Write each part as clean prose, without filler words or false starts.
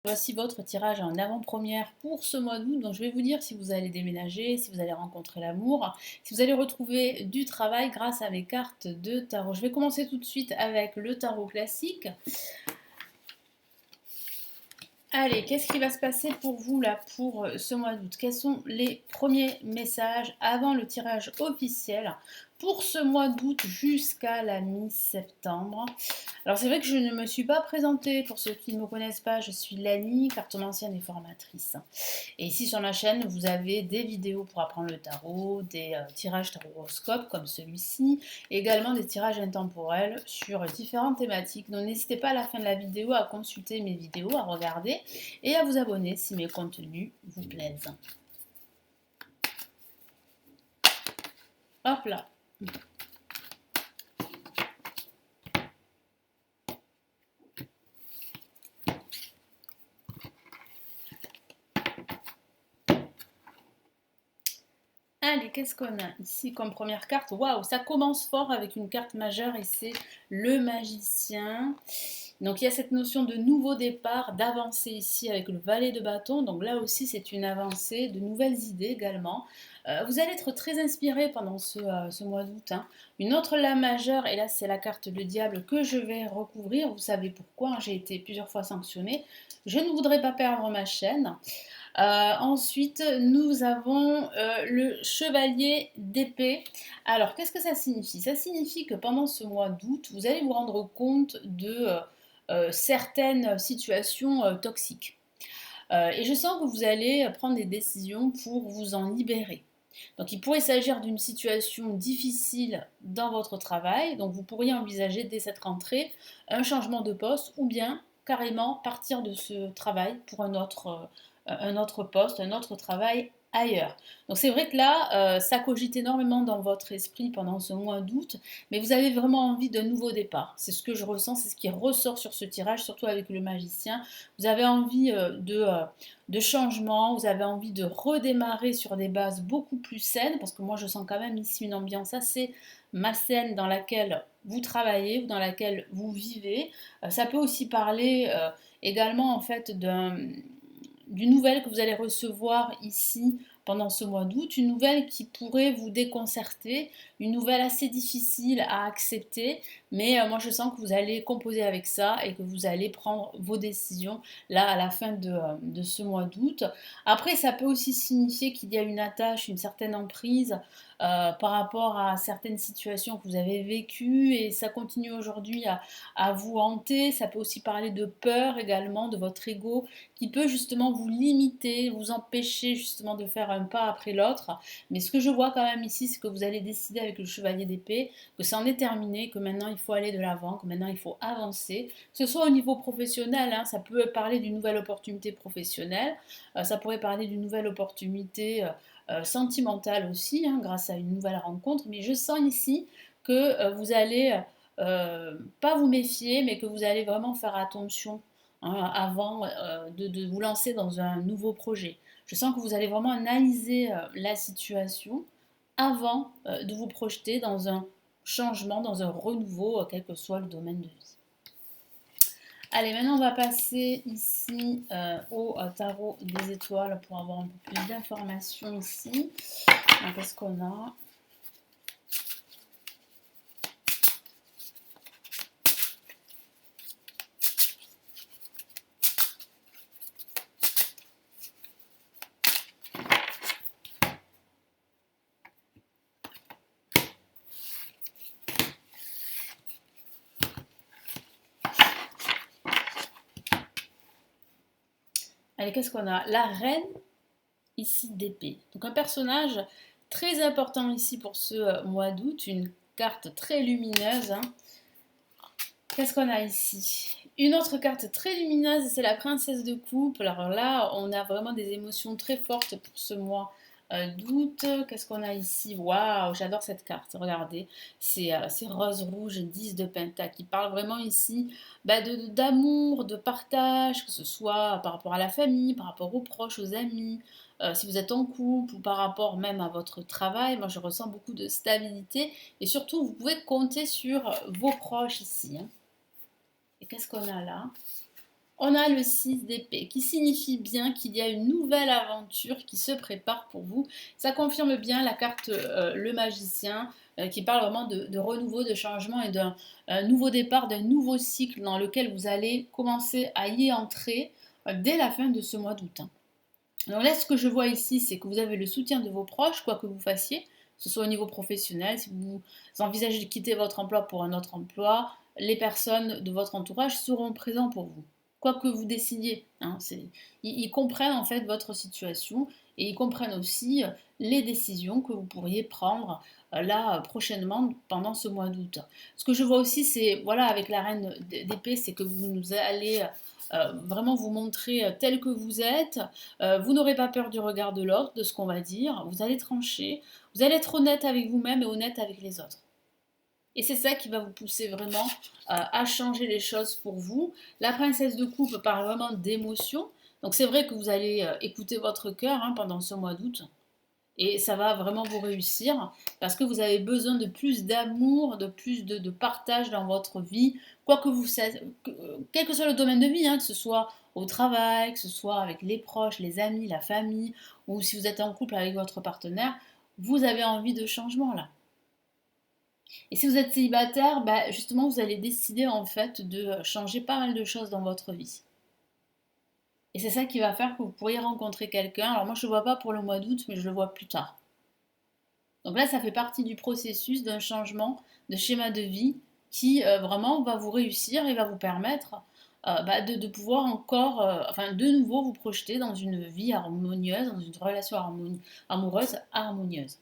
Voici votre tirage en avant-première pour ce mois d'août. Donc je vais vous dire si vous allez déménager, si vous allez rencontrer l'amour, si vous allez retrouver du travail grâce à mes cartes de tarot. Je vais commencer tout de suite avec le tarot classique. Allez, qu'est-ce qui va se passer pour vous là pour ce mois d'août? Quels sont les premiers messages avant le tirage officiel pour ce mois d'août jusqu'à la mi-septembre? Alors c'est vrai que je ne me suis pas présentée, pour ceux qui ne me connaissent pas, je suis Lani, cartomancienne et formatrice. Et ici sur ma chaîne, vous avez des vidéos pour apprendre le tarot, des tirages taroroscopes comme celui-ci, et également des tirages intemporels sur différentes thématiques. Donc n'hésitez pas à la fin de la vidéo à consulter mes vidéos, à regarder et à vous abonner si mes contenus vous plaisent. Hop là. Allez, qu'est-ce qu'on a ici comme première carte? Waouh, ça commence fort avec une carte majeure et c'est le magicien. Donc il y a cette notion de nouveau départ, d'avancée ici avec le valet de bâton. Donc là aussi c'est une avancée, de nouvelles idées également. Vous allez être très inspiré pendant ce mois d'août, hein. Une autre lame majeure, et là c'est la carte de diable que je vais recouvrir. Vous savez pourquoi, hein, j'ai été plusieurs fois sanctionnée. Je ne voudrais pas perdre ma chaîne. Ensuite, nous avons le chevalier d'épée. Alors, qu'est-ce que ça signifie? Ça signifie que pendant ce mois d'août, vous allez vous rendre compte de certaines situations toxiques. Et je sens que vous allez prendre des décisions pour vous en libérer. Donc, il pourrait s'agir d'une situation difficile dans votre travail. Donc, vous pourriez envisager dès cette rentrée un changement de poste ou bien carrément partir de ce travail pour un autre poste, un autre travail ailleurs. Donc c'est vrai que là, ça cogite énormément dans votre esprit pendant ce mois d'août, mais vous avez vraiment envie d'un nouveau départ. C'est ce que je ressens, c'est ce qui ressort sur ce tirage, surtout avec le magicien. Vous avez envie de changement, vous avez envie de redémarrer sur des bases beaucoup plus saines, parce que moi je sens quand même ici une ambiance assez malsaine dans laquelle vous travaillez ou dans laquelle vous vivez. Ça peut aussi parler également en fait d'une nouvelle que vous allez recevoir ici pendant ce mois d'août, une nouvelle qui pourrait vous déconcerter, une nouvelle assez difficile à accepter, mais moi je sens que vous allez composer avec ça et que vous allez prendre vos décisions là à la fin de ce mois d'août. Après, ça peut aussi signifier qu'il y a une attache, une certaine emprise par rapport à certaines situations que vous avez vécues et ça continue aujourd'hui à vous hanter. Ça peut aussi parler de peur également, de votre ego qui peut justement vous limiter, vous empêcher justement de faire un pas après l'autre. Mais ce que je vois quand même ici, c'est que vous allez décider avec le chevalier d'épée que c'en est terminé, que maintenant il faut aller de l'avant, que maintenant il faut avancer, que ce soit au niveau professionnel, hein, ça peut parler d'une nouvelle opportunité professionnelle, ça pourrait parler d'une nouvelle opportunité sentimentale aussi, hein, grâce à une nouvelle rencontre, mais je sens ici que vous allez pas vous méfier, mais que vous allez vraiment faire attention, hein, avant de vous lancer dans un nouveau projet. Je sens que vous allez vraiment analyser la situation avant de vous projeter dans un changement, dans un renouveau, quel que soit le domaine de vie. Allez, maintenant on va passer ici au tarot des étoiles pour avoir un peu plus d'informations ici. Qu'est-ce qu'on a? Allez, qu'est-ce qu'on a? La reine ici d'épée. Donc un personnage très important ici pour ce mois d'août, une carte très lumineuse, hein. Qu'est-ce qu'on a ici? Une autre carte très lumineuse, c'est la princesse de coupe. Alors là, on a vraiment des émotions très fortes pour ce mois d'août. Qu'est-ce qu'on a ici? Waouh, j'adore cette carte. Regardez, c'est rose rouge 10 de pentacle qui parle vraiment ici bah, d'amour, de partage, que ce soit par rapport à la famille, par rapport aux proches, aux amis, si vous êtes en couple ou par rapport même à votre travail. Moi, je ressens beaucoup de stabilité et surtout, vous pouvez compter sur vos proches ici, hein. Et qu'est-ce qu'on a là? On a le 6 d'épée qui signifie bien qu'il y a une nouvelle aventure qui se prépare pour vous. Ça confirme bien la carte le magicien qui parle vraiment de renouveau, de changement et d'un nouveau départ, d'un nouveau cycle dans lequel vous allez commencer à y entrer dès la fin de ce mois d'août, hein. Donc là, ce que je vois ici, c'est que vous avez le soutien de vos proches, quoi que vous fassiez, que ce soit au niveau professionnel, si vous envisagez de quitter votre emploi pour un autre emploi, les personnes de votre entourage seront présents pour vous. Quoi que vous décidiez, hein, ils comprennent en fait votre situation et ils comprennent aussi les décisions que vous pourriez prendre là prochainement pendant ce mois d'août. Ce que je vois aussi, c'est, voilà, avec la reine d'épée, c'est que vous allez vraiment vous montrer tel que vous êtes. Vous n'aurez pas peur du regard de l'autre, de ce qu'on va dire. Vous allez trancher. Vous allez être honnête avec vous-même et honnête avec les autres. Et c'est ça qui va vous pousser vraiment à changer les choses pour vous. La princesse de coupe parle vraiment d'émotion. Donc c'est vrai que vous allez écouter votre cœur hein, pendant ce mois d'août. Et ça va vraiment vous réussir parce que vous avez besoin de plus d'amour, de plus de partage dans votre vie, quoi que vous quel que soit le domaine de vie, hein, que ce soit au travail, que ce soit avec les proches, les amis, la famille, ou si vous êtes en couple avec votre partenaire, vous avez envie de changement là. Et si vous êtes célibataire, bah, justement, vous allez décider en fait de changer pas mal de choses dans votre vie. Et c'est ça qui va faire que vous pourriez rencontrer quelqu'un. Alors moi, je ne le vois pas pour le mois d'août, mais je le vois plus tard. Donc là, ça fait partie du processus d'un changement de schéma de vie qui vraiment va vous réussir et va vous permettre de pouvoir encore, enfin de nouveau vous projeter dans une vie harmonieuse, dans une relation amoureuse harmonieuse.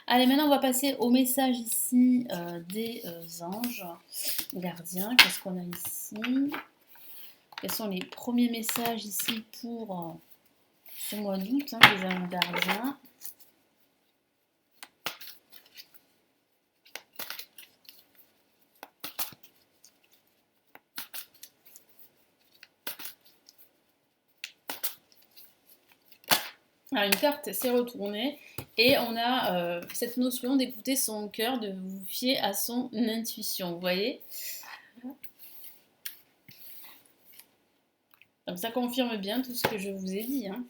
Allez, maintenant on va passer au message ici des anges gardiens. Qu'est-ce qu'on a ici? Quels sont les premiers messages ici pour ce mois d'août, hein, des anges gardiens? Alors une carte s'est retournée et on a cette notion d'écouter son cœur, de vous fier à son intuition, vous voyez? Donc ça confirme bien tout ce que je vous ai dit, hein.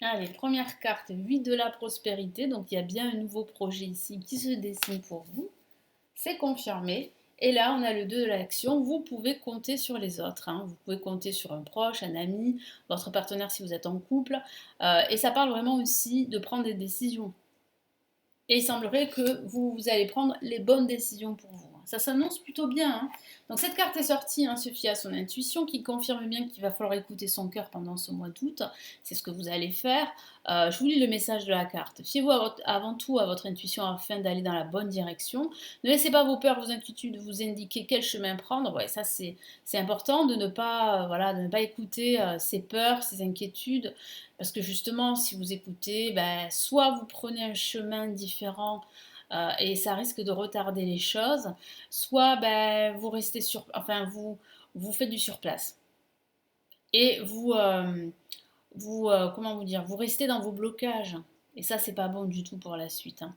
Allez, première carte, 8 de la prospérité, donc il y a bien un nouveau projet ici qui se dessine pour vous. C'est confirmé. Et là, on a le 2 de l'action. Vous pouvez compter sur les autres, hein. Vous pouvez compter sur un proche, un ami, votre partenaire si vous êtes en couple. Et ça parle vraiment aussi de prendre des décisions. Et il semblerait que vous allez prendre les bonnes décisions pour vous. Ça s'annonce plutôt bien, hein. Donc cette carte est sortie, hein, se fie à son intuition, qui confirme bien qu'il va falloir écouter son cœur pendant ce mois d'août. C'est ce que vous allez faire. Je vous lis le message de la carte. Fiez-vous avant tout à votre intuition afin d'aller dans la bonne direction. Ne laissez pas vos peurs, vos inquiétudes vous indiquer quel chemin prendre. Ouais, ça c'est important de ne pas, de ne pas écouter ses peurs, ses inquiétudes. Parce que justement, si vous écoutez, ben, soit vous prenez un chemin différent et ça risque de retarder les choses, soit ben, vous restez enfin vous faites du surplace et comment vous dire, vous restez dans vos blocages et ça c'est pas bon du tout pour la suite, hein.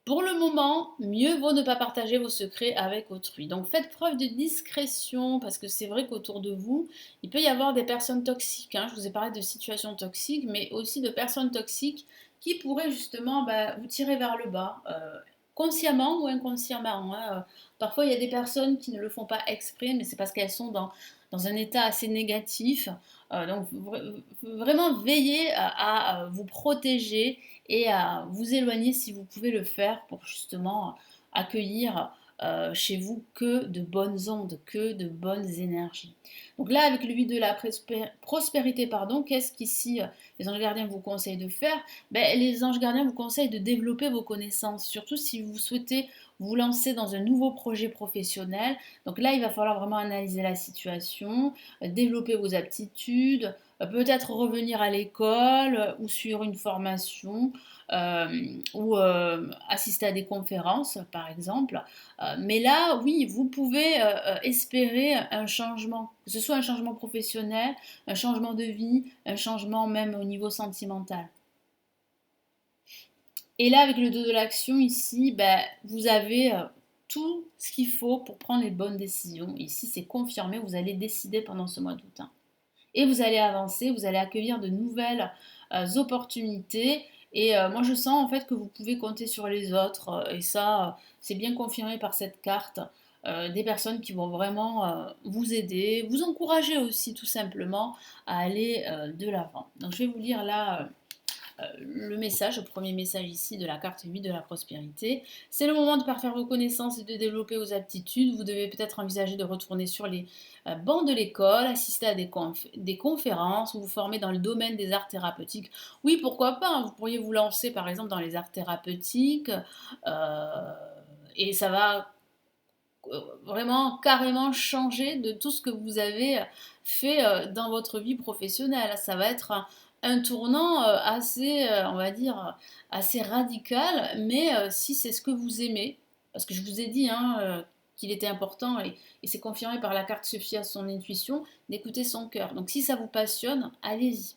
Pour le moment, mieux vaut ne pas partager vos secrets avec autrui. Donc faites preuve de discrétion parce que c'est vrai qu'autour de vous, il peut y avoir des personnes toxiques, hein. Je vous ai parlé de situations toxiques, mais aussi de personnes toxiques qui pourraient justement vous tirer vers le bas, consciemment ou inconsciemment, hein. Parfois, il y a des personnes qui ne le font pas exprès, mais c'est parce qu'elles sont dans un état assez négatif. Donc vraiment veillez à vous protéger et à vous éloigner si vous pouvez le faire pour justement accueillir chez vous que de bonnes ondes, que de bonnes énergies. Donc là, avec le 8 de la prospérité, pardon, qu'est-ce qu'ici les anges gardiens vous conseillent de faire? Ben, les anges gardiens vous conseillent de développer vos connaissances, surtout si vous souhaitez vous lancer dans un nouveau projet professionnel. Donc là, il va falloir vraiment analyser la situation, développer vos aptitudes, peut-être revenir à l'école ou suivre une formation ou assister à des conférences, par exemple. Mais là, oui, vous pouvez espérer un changement, que ce soit un changement professionnel, un changement de vie, un changement même au niveau sentimental. Et là, avec le 2 de l'action ici, ben, vous avez tout ce qu'il faut pour prendre les bonnes décisions. Ici, c'est confirmé, vous allez décider pendant ce mois d'août, hein. Et vous allez avancer, vous allez accueillir de nouvelles opportunités. Et moi, je sens en fait que vous pouvez compter sur les autres. Et ça, c'est bien confirmé par cette carte. Des personnes qui vont vraiment vous aider, vous encourager aussi tout simplement à aller de l'avant. Donc je vais vous lire là le message, le premier message ici de la carte 8 de la prospérité. C'est le moment de parfaire vos connaissances et de développer vos aptitudes. Vous devez peut-être envisager de retourner sur les bancs de l'école, assister à des conférences ou vous former dans le domaine des arts thérapeutiques. Oui, pourquoi pas, hein, vous pourriez vous lancer par exemple dans les arts thérapeutiques et ça va vraiment carrément changer de tout ce que vous avez fait dans votre vie professionnelle. Ça va être un tournant assez, on va dire, assez radical, mais si c'est ce que vous aimez, parce que je vous ai dit hein, qu'il était important, et c'est confirmé par la carte se fier à son intuition, d'écouter son cœur. Donc si ça vous passionne, allez-y.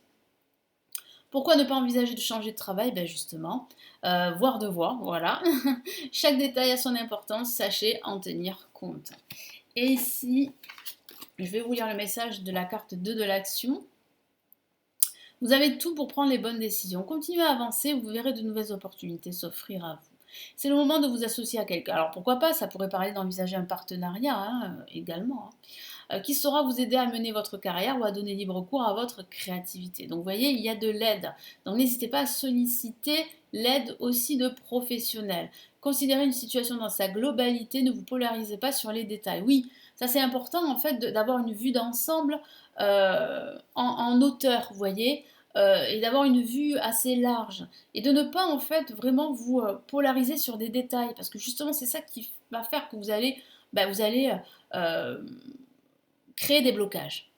Pourquoi ne pas envisager de changer de travail? Ben justement, voir de voix, voilà. Chaque détail a son importance, sachez en tenir compte. Et ici, je vais vous lire le message de la carte 2 de l'action. Vous avez tout pour prendre les bonnes décisions. Continuez à avancer, vous verrez de nouvelles opportunités s'offrir à vous. C'est le moment de vous associer à quelqu'un. Alors pourquoi pas, ça pourrait parler d'envisager un partenariat hein, également, hein, qui saura vous aider à mener votre carrière ou à donner libre cours à votre créativité. Donc vous voyez, il y a de l'aide. Donc n'hésitez pas à solliciter l'aide aussi de professionnels. Considérez une situation dans sa globalité, ne vous polarisez pas sur les détails. Oui, ça c'est important en fait d'avoir une vue d'ensemble en hauteur, vous voyez, et d'avoir une vue assez large et de ne pas en fait vraiment vous polariser sur des détails parce que justement c'est ça qui va faire que vous allez créer des blocages.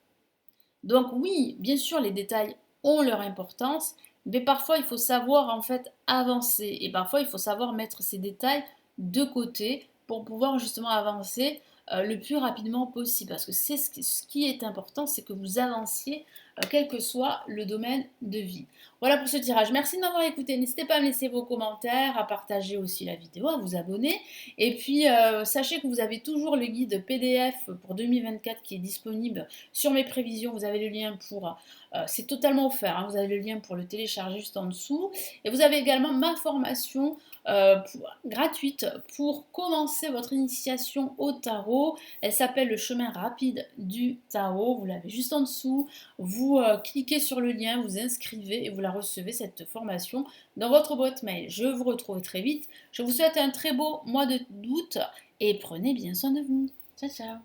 Donc oui, bien sûr les détails ont leur importance, mais parfois il faut savoir en fait avancer et parfois il faut savoir mettre ces détails de côté pour pouvoir justement avancer le plus rapidement possible. Parce que c'est ce qui est important, c'est que vous avanciez quel que soit le domaine de vie. Voilà pour ce tirage. Merci de m'avoir écouté. N'hésitez pas à me laisser vos commentaires, à partager aussi la vidéo, à vous abonner. Et puis sachez que vous avez toujours le guide PDF pour 2024 qui est disponible sur mes prévisions. Vous avez le lien pour... c'est totalement offert, hein, vous avez le lien pour le télécharger juste en dessous. Et vous avez également ma formation gratuite pour commencer votre initiation au tarot. Elle s'appelle le chemin rapide du tarot. Vous l'avez juste en dessous. Vous cliquez sur le lien, vous inscrivez et vous la recevez cette formation dans votre boîte mail. Je vous retrouve très vite. Je vous souhaite un très beau mois d'août et prenez bien soin de vous. Ciao, ciao.